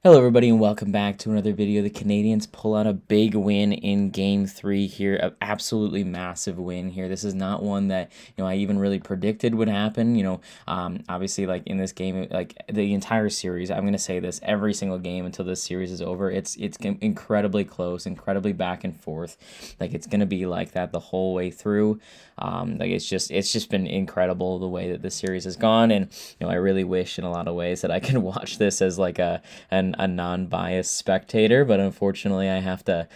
Hello everybody and welcome back to another video. The Canadians pull out a big win in game 3 here, an absolutely massive win here. This is not one that, I even really predicted would happen. Obviously like in this game, like the entire series, I'm going to say this every single game until this series is over. It's incredibly close, incredibly back and forth. Like it's going to be like that the whole way through. Like it's just been incredible the way that the series has gone, and I really wish in a lot of ways that I could watch this as like a non-biased spectator, but unfortunately I have to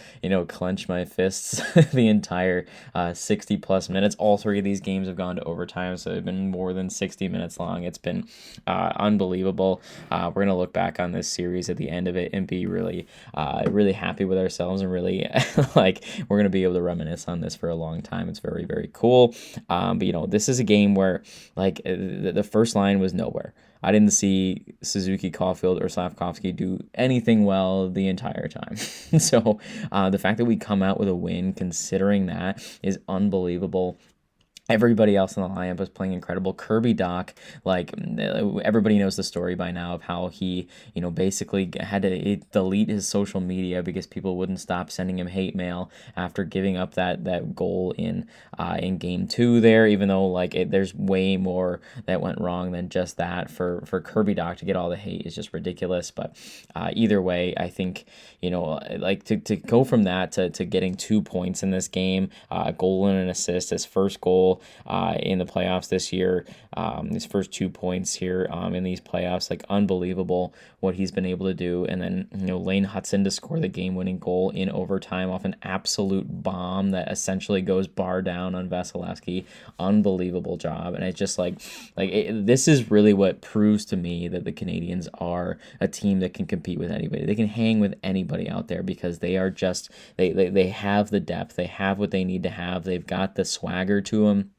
clench my fists the entire 60 plus minutes. All three of these games have gone to overtime, so they've been more than 60 minutes long. It's been unbelievable. We're gonna look back on this series at the end of it and be really happy with ourselves, and really like we're gonna be able to reminisce on this for a long time. It's very, very cool. But this is a game where like the first line was nowhere. I didn't see Suzuki, Caulfield, or Slavkovsky do anything well the entire time. So the fact that we come out with a win, considering that, is unbelievable. Everybody else in the lineup was playing incredible. Kirby Doc, like everybody knows the story by now of how he, basically had to delete his social media because people wouldn't stop sending him hate mail after giving up that goal in game 2 there. Even though there's way more that went wrong than just that. For Kirby Doc to get all the hate is just ridiculous. But either way, I think like to go from that to getting 2 points in this game, a goal and an assist, his first goal in the playoffs this year. His first 2 points here in these playoffs, like unbelievable what he's been able to do. And then Lane Hudson to score the game-winning goal in overtime off an absolute bomb that essentially goes bar down on Vasilevsky. Unbelievable job. And it's just this is really what proves to me that the Canadians are a team that can compete with anybody. They can hang with anybody out there because they are just they have the depth. They have what they need to have. They've got the swagger to them.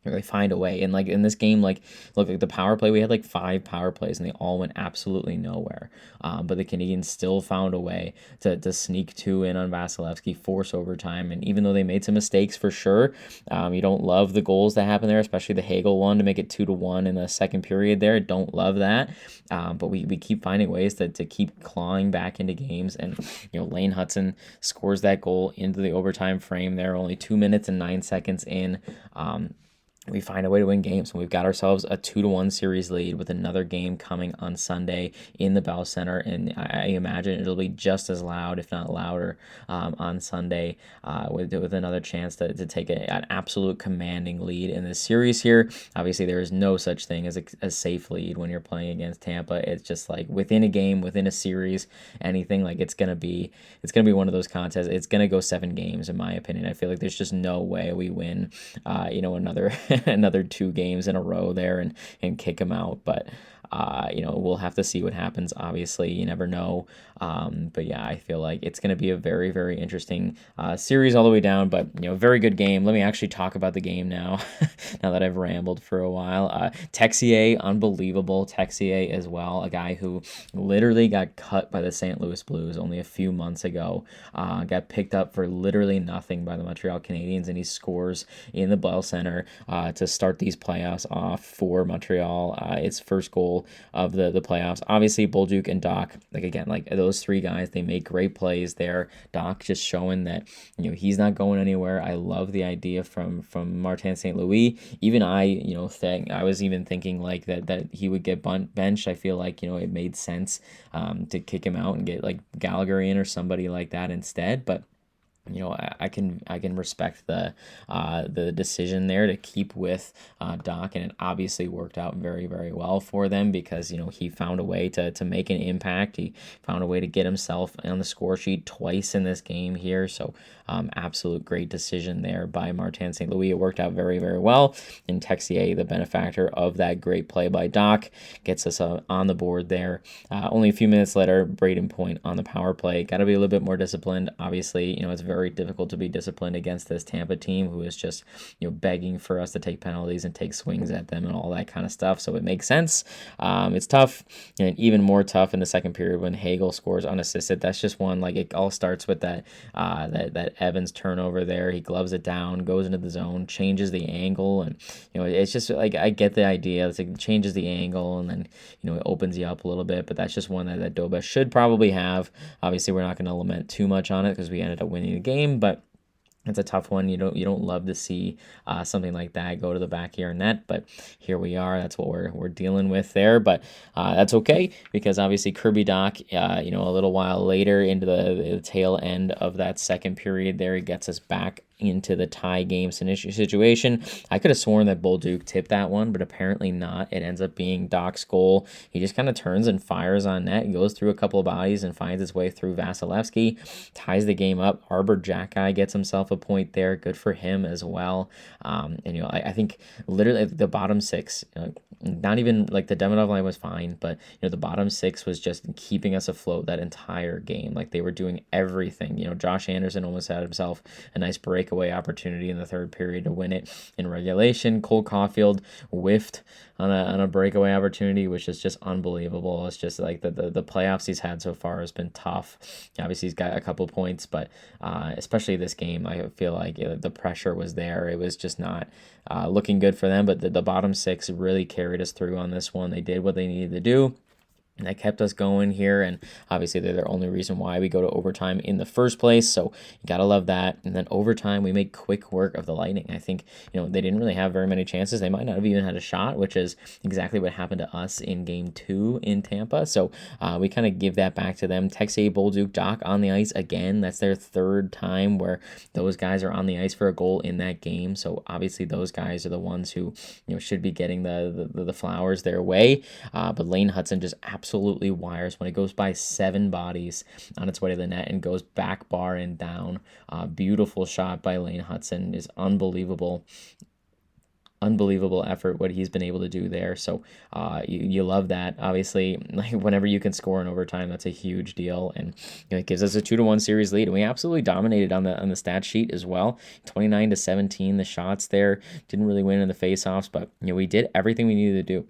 They find a way. And like in this game, look, like the power play, we had like 5 power plays and they all went absolutely nowhere. But the Canadians still found a way to sneak 2 in on Vasilevsky, force overtime. And even though they made some mistakes for sure, you don't love the goals that happen there, especially the Hagel one to make it 2-1 in the second period there. Don't love that. But we keep finding ways to keep clawing back into games. And Lane Hudson scores that goal into the overtime frame there, only 2 minutes and 9 seconds in. We find a way to win games, and we've got ourselves a 2-1 series lead with another game coming on Sunday in the Bell Center, and I imagine it'll be just as loud, if not louder, on Sunday with another chance to take an absolute commanding lead in this series here. Obviously, there is no such thing as a safe lead when you're playing against Tampa. It's just like within a game, within a series, anything, like it's gonna be one of those contests. It's gonna go 7 games, in my opinion. I feel like there's just no way we win, another another 2 games in a row there and kick them out. But we'll have to see what happens. Obviously, you never know. But yeah, I feel like it's going to be a very, very interesting series all the way down. But very good game. Let me actually talk about the game now. Now that I've rambled for a while, Texier, unbelievable. Texier as well, a guy who literally got cut by the St. Louis Blues only a few months ago. Got picked up for literally nothing by the Montreal Canadiens, and he scores in the Bell Center to start these playoffs off for Montreal. Its first goal of the playoffs. Obviously, Bolduc and Doc, those 3 guys, they make great plays there. Doc just showing that he's not going anywhere. I love the idea from Martin St. Louis. Even I was even thinking like that he would get benched. I feel like it made sense to kick him out and get like Gallagher in or somebody like that instead. But I can respect the decision there to keep with Doc, and it obviously worked out very, very well for them because he found a way to make an impact. He found a way to get himself on the score sheet twice in this game here. So absolute great decision there by Martin St. Louis. It worked out very, very well. And Texier, the benefactor of that great play by Doc, gets us on the board there. Only a few minutes later, Braden Point on the power play. Got to be a little bit more disciplined. Obviously, it's very very difficult to be disciplined against this Tampa team who is just, begging for us to take penalties and take swings at them and all that kind of stuff. So it makes sense. It's tough, and even more tough in the second period when Hagel scores unassisted. That's just one, like, it all starts with that Evans turnover there. He gloves it down, goes into the zone, changes the angle, and it's just like, I get the idea. It's like it changes the angle, and then it opens you up a little bit. But that's just one that Doba should probably have. Obviously, we're not going to lament too much on it because we ended up winning the game, but it's a tough one. You don't love to see something like that go to the back of your net, but here we are. That's what we're dealing with there. But that's okay, because obviously Kirby Doc, a little while later into the tail end of that second period there, he gets us back into the tie game situation. I could have sworn that Bolduc tipped that one, but apparently not. It ends up being Doc's goal. He just kind of turns and fires on net, goes through a couple of bodies and finds his way through Vasilevsky, ties the game up. Arbor Jackeye gets himself a point there. Good for him as well. I think literally the bottom six, not even like the Demidov line was fine, but the bottom six was just keeping us afloat that entire game. Like, they were doing everything. Josh Anderson almost had himself a nice breakaway opportunity in the third period to win it in regulation. Cole Caulfield whiffed on a breakaway opportunity, which is just unbelievable. It's just like the playoffs he's had so far has been tough. Obviously, he's got a couple points, but especially this game, I feel like the pressure was there. It was just not looking good for them, but the bottom six really carried us through on this one. They did what they needed to do. And that kept us going here, and obviously they're the only reason why we go to overtime in the first place, so you gotta love that. And then overtime, we make quick work of the Lightning. I think, they didn't really have very many chances. They might not have even had a shot, which is exactly what happened to us in Game 2 in Tampa, so we kind of give that back to them. Texier, Bolduc, Doc on the ice again. That's their third time where those guys are on the ice for a goal in that game, so obviously those guys are the ones who should be getting the flowers their way. But Lane Hudson just absolutely wires when it goes by 7 bodies on its way to the net and goes back bar and down. Beautiful shot by Lane Hudson. Is unbelievable effort what he's been able to do there. So you love that. Obviously, like, whenever you can score in overtime, that's a huge deal, and it gives us a 2-1 series lead. And we absolutely dominated on the stat sheet as well. 29-17 the shots there. Didn't really win in the faceoffs, but we did everything we needed to do.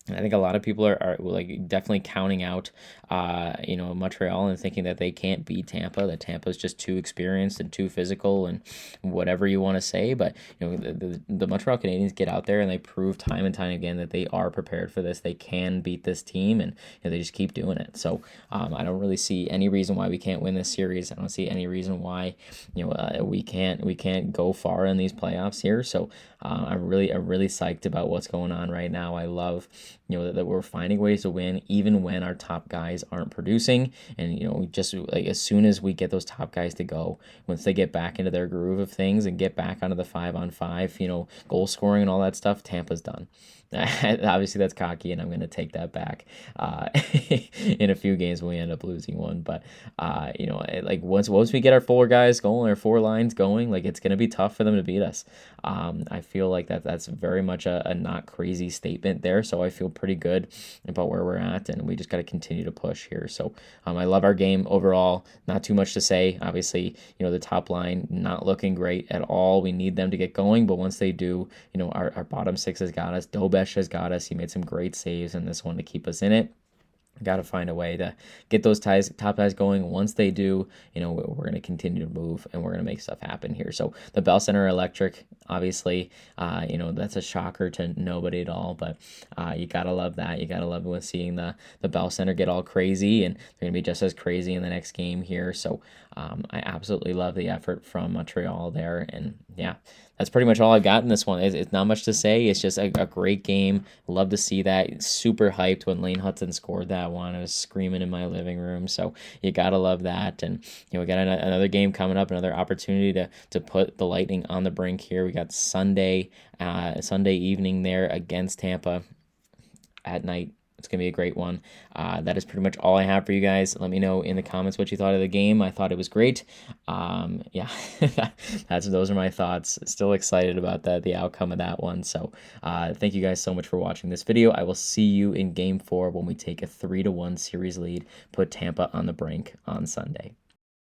And I think a lot of people are like definitely counting out, Montreal and thinking that they can't beat Tampa, that Tampa's just too experienced and too physical and whatever you want to say. But, the Montreal Canadiens get out there and they prove time and time again that they are prepared for this. They can beat this team, and they just keep doing it. So I don't really see any reason why we can't win this series. I don't see any reason why, we can't go far in these playoffs here. So I'm really psyched about what's going on right now. I love, that we're finding ways to win even when our top guys aren't producing. And, just like as soon as we get those top guys to go, once they get back into their groove of things and get back onto the 5-on-5, goal scoring and all that stuff, Tampa's done. Obviously, that's cocky, and I'm going to take that back in a few games when we end up losing one. But, like once we get our 4 guys going, our 4 lines going, like, it's going to be tough for them to beat us. I feel like that's very much a not crazy statement there. So I feel pretty good about where we're at, and we just got to continue to push here. So I love our game overall. Not too much to say. Obviously, the top line not looking great at all. We need them to get going, but once they do, our bottom 6 has got us. Dobesh has got us. He made some great saves in this one to keep us in it. Got to find a way to get those top guys going. Once they do, we're going to continue to move, and we're going to make stuff happen here. So the Bell Center electric, obviously, that's a shocker to nobody at all, but you got to love that. You got to love when seeing the Bell Center get all crazy, and they're going to be just as crazy in the next game here. So I absolutely love the effort from Montreal there, and yeah, that's pretty much all I've got in this one. It's not much to say. It's just a great game. Love to see that. Super hyped when Lane Hudson scored that one. I was screaming in my living room. So you got to love that. And, we got another game coming up, another opportunity to put the Lightning on the brink here. We got Sunday evening there against Tampa at night. It's going to be a great one. That is pretty much all I have for you guys. Let me know in the comments what you thought of the game. I thought it was great. Yeah, those are my thoughts. Still excited about the outcome of that one. So thank you guys so much for watching this video. I will see you in Game 4 when we take a 3-1 series lead, put Tampa on the brink on Sunday.